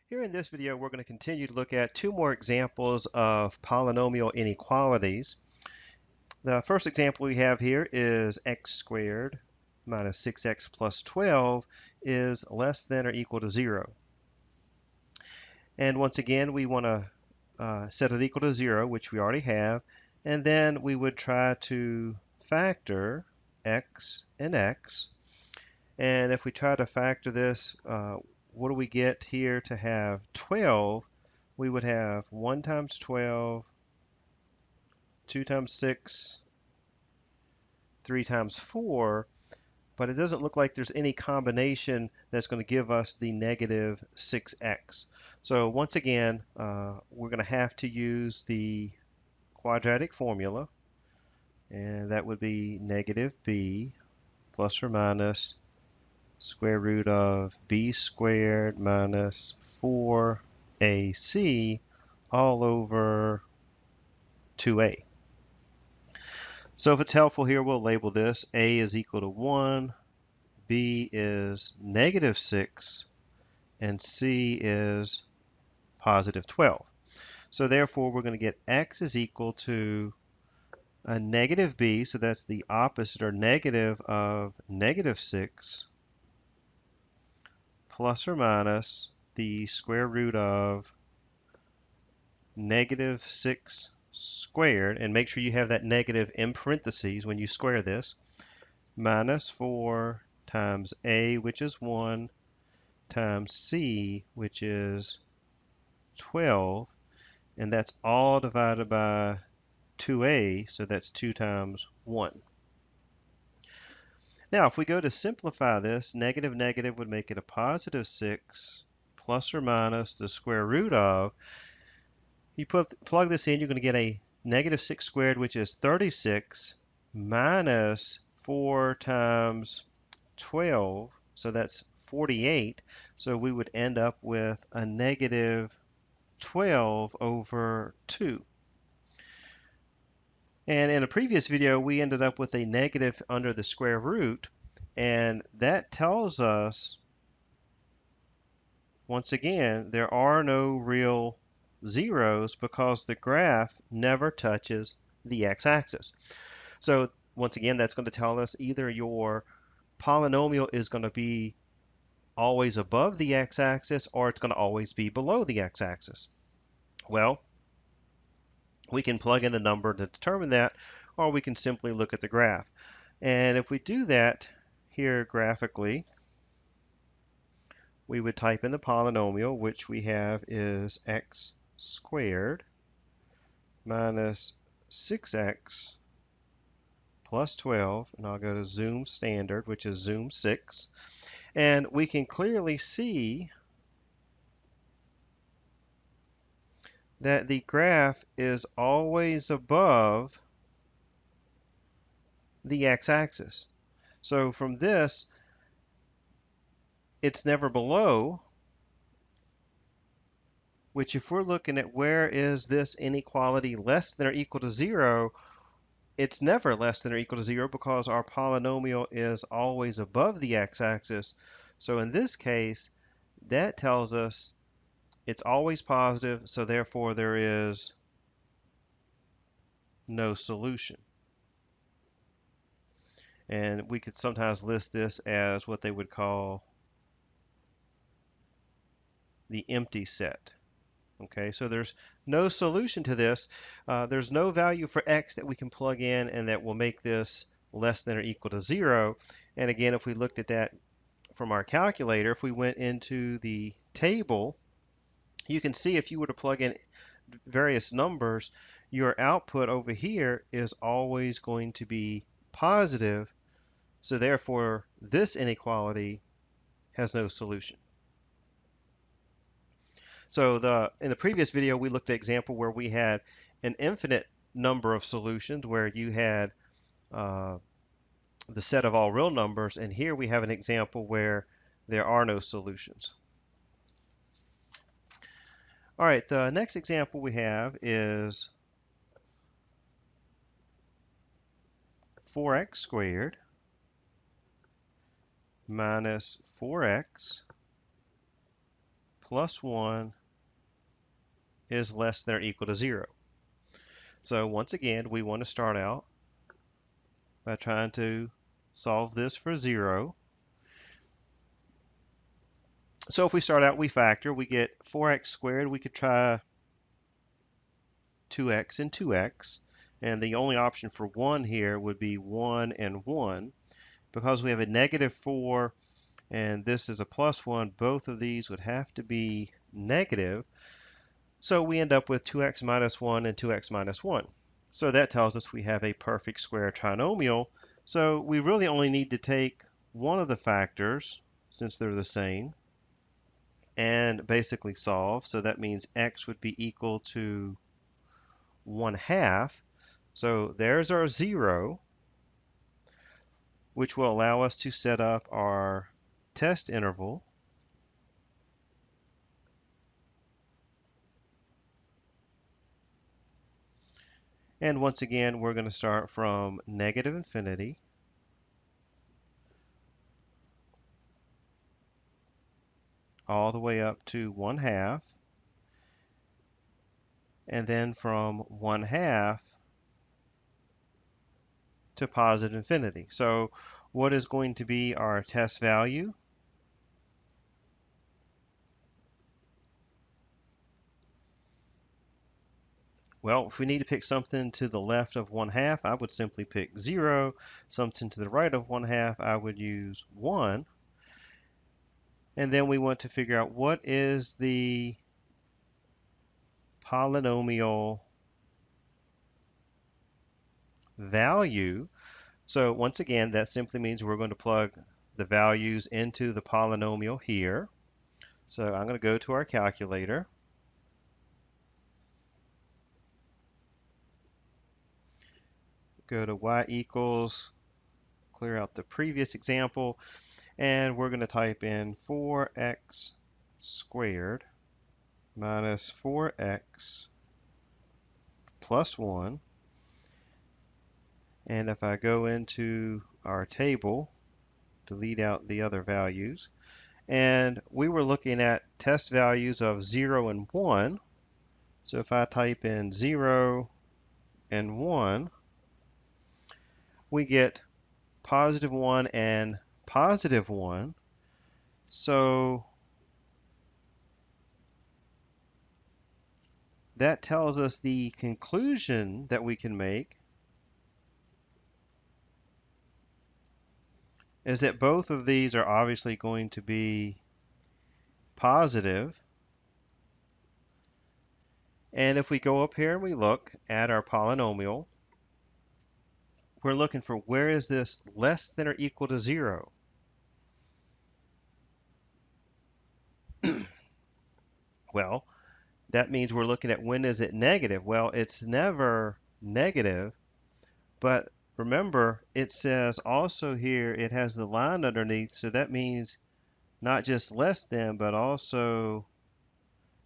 Here in this video, we're going to continue to look at two more examples of polynomial inequalities. The first example we have here is x squared minus 6x plus 12 is less than or equal to 0. And once again, we want to set it equal to 0, which we already have, and then we would try to factor x and x. And if we try to factor this, what do we get here to have 12? We would have 1 times 12, 2 times 6, 3 times 4, but it doesn't look like there's any combination that's going to give us the negative 6x. So once again, we're going to have to use the quadratic formula, and that would be negative b plus or minus square root of b squared minus 4ac all over 2a. So if it's helpful here, we'll label this a is equal to 1, b is negative 6, and c is positive 12. So therefore, we're going to get x is equal to a negative b, so that's the opposite or negative of negative 6, plus or minus the square root of negative 6 squared, and make sure you have that negative in parentheses when you square this, minus 4 times a, which is 1, times c, which is 12, and that's all divided by 2a, so that's 2 times 1. Now, if we go to simplify this, negative negative would make it a positive 6 plus or minus the square root of. You plug this in, you're going to get a negative 6 squared, which is 36, minus 4 times 12, so that's 48. So we would end up with a negative 12 over 2. And in a previous video, we ended up with a negative under the square root, and that tells us, once again, there are no real zeros because the graph never touches the x-axis. So once again, that's going to tell us either your polynomial is going to be always above the x-axis or it's going to always be below the x-axis. Well, we can plug in a number to determine that, or we can simply look at the graph. And if we do that here graphically, we would type in the polynomial, which we have is x squared minus 6x plus 12, and I'll go to zoom standard, which is zoom 6. And we can clearly see that the graph is always above the x-axis. So from this, it's never below, which if we're looking at where is this inequality less than or equal to 0, it's never less than or equal to 0 because our polynomial is always above the x-axis. So in this case, that tells us it's always positive, so therefore there is no solution. And we could sometimes list this as what they would call the empty set. Okay, so there's no solution to this. There's no value for x that we can plug in and that will make this less than or equal to 0. And again, if we looked at that from our calculator, if we went into the table, you can see if you were to plug in various numbers, your output over here is always going to be positive. So therefore, this inequality has no solution. So in the previous video, we looked at an example where we had an infinite number of solutions where you had the set of all real numbers, and here we have an example where there are no solutions. All right, the next example we have is 4x squared minus 4x plus 1 is less than or equal to 0. So once again, we want to start out by trying to solve this for 0. So if we start out, we factor, we get 4x squared. We could try 2x and 2x. And the only option for 1 here would be 1 and 1. Because we have a negative 4 and this is a plus 1, both of these would have to be negative. So we end up with 2x minus 1 and 2x minus 1. So that tells us we have a perfect square trinomial. So we really only need to take one of the factors, since they're the same, and basically solve. So that means x would be equal to 1/2. So there's our 0, which will allow us to set up our test interval. And once again, we're going to start from negative infinity all the way up to 1/2, and then from 1/2 to positive infinity. So what is going to be our test value? Well, if we need to pick something to the left of 1/2, I would simply pick 0. Something to the right of 1/2, I would use 1. And then we want to figure out what is the polynomial value. So once again, that simply means we're going to plug the values into the polynomial here. So I'm going to go to our calculator. Go to y equals, clear out the previous example, and we're going to type in 4x squared minus 4x plus 1. And if I go into our table, delete out the other values, and we were looking at test values of 0 and 1. So if I type in 0 and 1, we get positive 1 and positive 1. So that tells us the conclusion that we can make is that both of these are obviously going to be positive. And if we go up here and we look at our polynomial, we're looking for where is this less than or equal to 0. Well, that means we're looking at when is it negative. Well, it's never negative, but remember it says also here it has the line underneath, so that means not just less than but also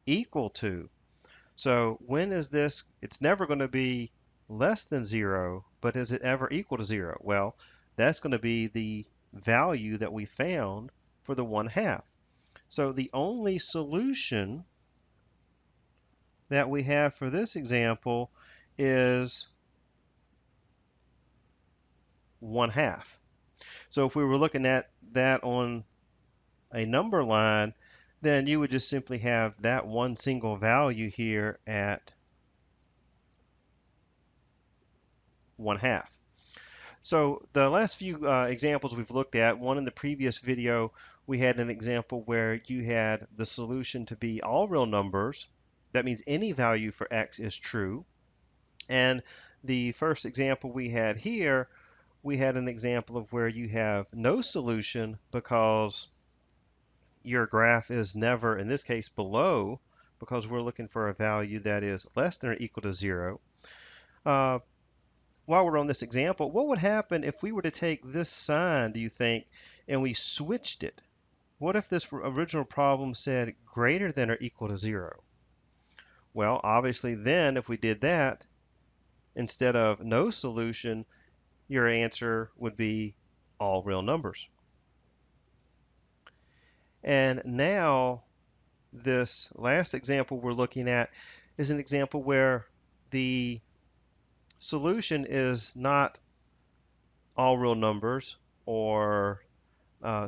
equal to. So when is this? It's never going to be less than 0, but is it ever equal to 0? Well, that's going to be the value that we found for the 1/2. So the only solution that we have for this example is 1/2. So if we were looking at that on a number line, then you would just simply have that one single value here at 1/2. So the last few examples we've looked at, one in the previous video, we had an example where you had the solution to be all real numbers. That means any value for x is true. And the first example we had here, we had an example of where you have no solution because your graph is never, in this case, below, because we're looking for a value that is less than or equal to 0. While we're on this example, what would happen if we were to take this sign, do you think, and we switched it? What if this original problem said greater than or equal to 0? Well, obviously then, if we did that, instead of no solution, your answer would be all real numbers. And now this last example we're looking at is an example where the solution is not all real numbers or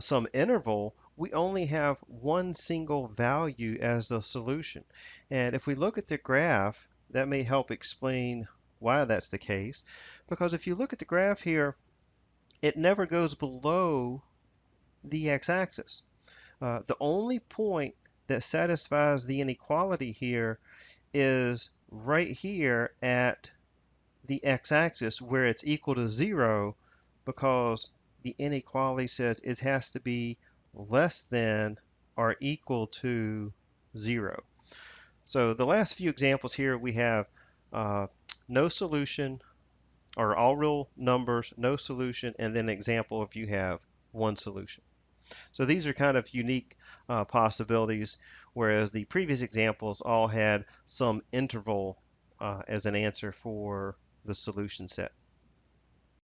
some interval. We only have one single value as the solution. And if we look at the graph, that may help explain why that's the case. Because if you look at the graph here, it never goes below the x-axis. The only point that satisfies the inequality here is right here at the x-axis where it's equal to 0, because the inequality says it has to be less than or equal to 0. So the last few examples here, we have no solution, or all real numbers, no solution, and then an example if you have one solution. So these are kind of unique possibilities, whereas the previous examples all had some interval as an answer for the solution set.